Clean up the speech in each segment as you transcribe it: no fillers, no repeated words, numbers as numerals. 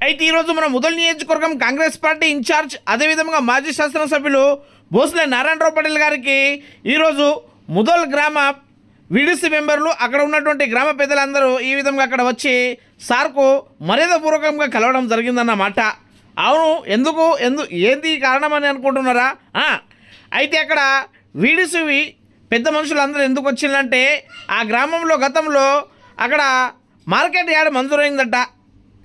అయితే ఈరోజు మన ముదల్ నియోజకవర్గం కాంగ్రెస్ పార్టీ ఇన్ఛార్జ్ అదేవిధంగా మాజీ శాసనసభ్యులు భోస్లే నారాయణరావు పాటిల్ గారికి ఈరోజు ముదల్ గ్రామ వీడీసీ మెంబర్లు అక్కడ ఉన్నటువంటి గ్రామ పెద్దలందరూ ఈ విధంగా అక్కడ వచ్చి సార్కు మర్యాదపూర్వకంగా కలవడం జరిగిందన్నమాట. అవును, ఏంది కారణం అని అనుకుంటున్నారా? అయితే అక్కడ వీడీసీ పెద్ద మనుషులందరూ ఎందుకు వచ్చిందంటే ఆ గ్రామంలో గతంలో అక్కడ మార్కెట్ యార్డ్ మంజూరైందట,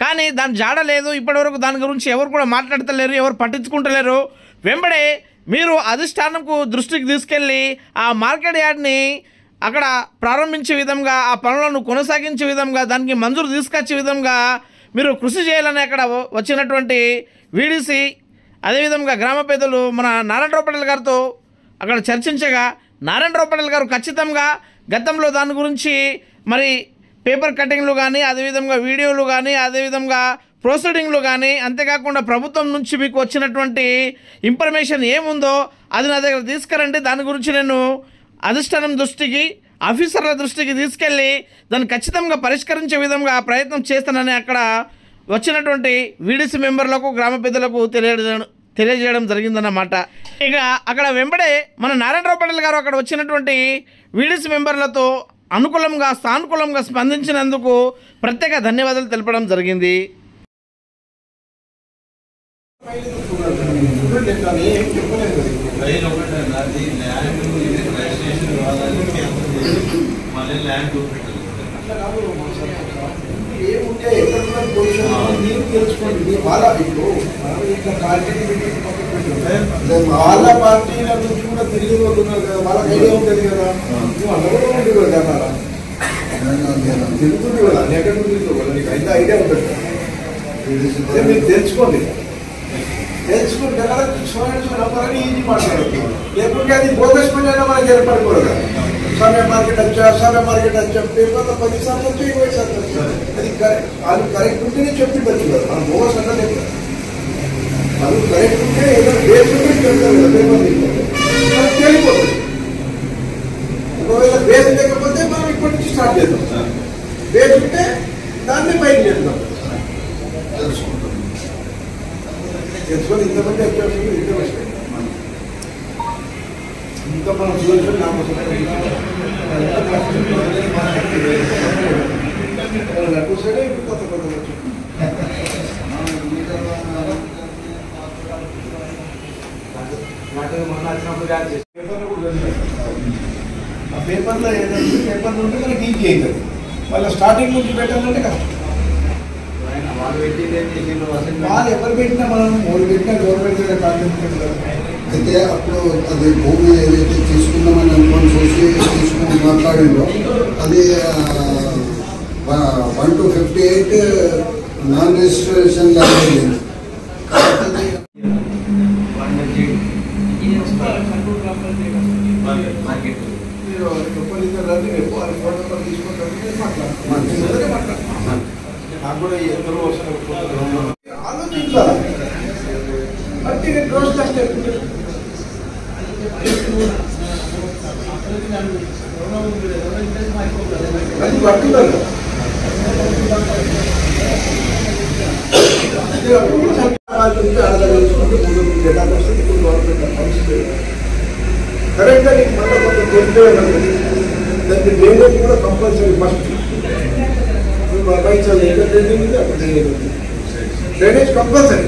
కానీ దాని జాడ లేదు. ఇప్పటివరకు దాని గురించి ఎవరు కూడా మాట్లాడతలేరు, ఎవరు పట్టించుకుంటలేరు. వెంబడే మీరు అధిష్టానంకు దృష్టికి తీసుకెళ్ళి ఆ మార్కెట్ యార్డ్ని అక్కడ ప్రారంభించే విధంగా, ఆ పనులను కొనసాగించే విధంగా, దానికి మంజూరు తీసుకొచ్చే విధంగా మీరు కృషి చేయాలని అక్కడ వచ్చినటువంటి వీడీసీ అదేవిధంగా గ్రామ పెద్దలు మన నారాయణరావు పాటిల్ గారితో అక్కడ చర్చించగా నారాయణరావు పాటిల్ గారు ఖచ్చితంగా గతంలో దాని గురించి మరి పేపర్ కటింగ్లు కానీ, అదేవిధంగా వీడియోలు కానీ, అదేవిధంగా ప్రొసీడింగ్లు కానీ, అంతేకాకుండా ప్రభుత్వం నుంచి మీకు వచ్చినటువంటి ఇన్ఫర్మేషన్ ఏముందో అది నా దగ్గర తీసుకురండి, దాని గురించి నేను అధిష్టానం దృష్టికి, ఆఫీసర్ల దృష్టికి తీసుకెళ్ళి దాన్ని ఖచ్చితంగా పరిష్కరించే విధంగా ప్రయత్నం చేస్తానని అక్కడ వచ్చినటువంటి వీడీసీ మెంబర్లకు, గ్రామ పెద్దలకు తెలియజేయడం జరిగిందన్నమాట. ఇక అక్కడ వెంబడే మన నారాయణరావు పాటిల్ గారు అక్కడ వచ్చినటువంటి వీడీసీ మెంబర్లతో అనుకూలంగా, సానుకూలంగా స్పందించినందుకు ప్రత్యేక ధన్యవాదాలు తెలపడం జరిగింది. వాళ్ళ పార్టీల నుంచి కూడా తిరిగి వస్తున్నారు కదా, వాళ్ళకి ఐడియా ఉంటుంది కదా. నువ్వు అందరూ ఉంటుంది కదా, తిరుగుతుంది కదా, ఎక్కడ తిరుగుతుంది, నీకు అయితే ఐడియా ఉంటుంది కదా. మీరు తెలుసుకోండి, తెలుసుకుంటే కదా చూడండి ఈజీ మాట్లాడుతుంది. లేకుంటే అది బోగస్ పని అయినా మనకి ఏర్పడకూడదు. సమయ మార్కెట్ వచ్చా పేపర్లో 10 సార్లు వచ్చి 20 సార్లు వచ్చారు. అది వాళ్ళు కరెక్ట్ ఉంటేనే చెప్పిండొచ్చు కదా, మనం బోగస్ అనలేదు కదా. వాళ్ళు కరెక్ట్ ఉంటే ఏదైనా బేస్ ఉంటే చెప్తారు కదా, పేపర్ మనకు తెలియపోతుంది. ఒకవేళ బేస్ లేకపోతే మనం ఇప్పటి నుంచి స్టార్ట్ చేద్దాం. బేస్ ఉంటే దాన్ని పైకి చేద్దాం. తెలుసుకొని ఇంతమంది వచ్చేసి ఇంత వస్తాయి. ఇంకా మనం చూసుకొని అటు సైడే కొత్త కొత్త వచ్చు. ఆ పేపర్లో ఏదంటే పేపర్లో ఉంటే మనకి ఈజీ అవుతుంది. వాళ్ళ స్టార్టింగ్ నుంచి పెట్టాలంటే కష్టం. వాళ్ళు ఎవరు పెట్టినా మనం ఎవరు పెట్టినా గవర్నమెంట్ అయితే అప్పుడు అది భూమి ఏదైతే తీసుకుందామని అనుకోని చూసి తీసుకుని మాట్లాడిందో అది 1 to 58 నాన్ రిజిస్ట్రేషన్ లాగా ఆలోచించాలి. అంటే రోజు కష్టం అది పట్టుదల. కరెక్ట్గా నీకు మళ్ళీ కొంచెం తెలిపే దానికి డ్రైనేజ్ కూడా కంపల్సరీ ఫస్ట్. బయట ఎంత డ్రైనేజ్ ఉంది అప్పుడు డ్రైనేజ్ ఉంది. Drainage compulsory.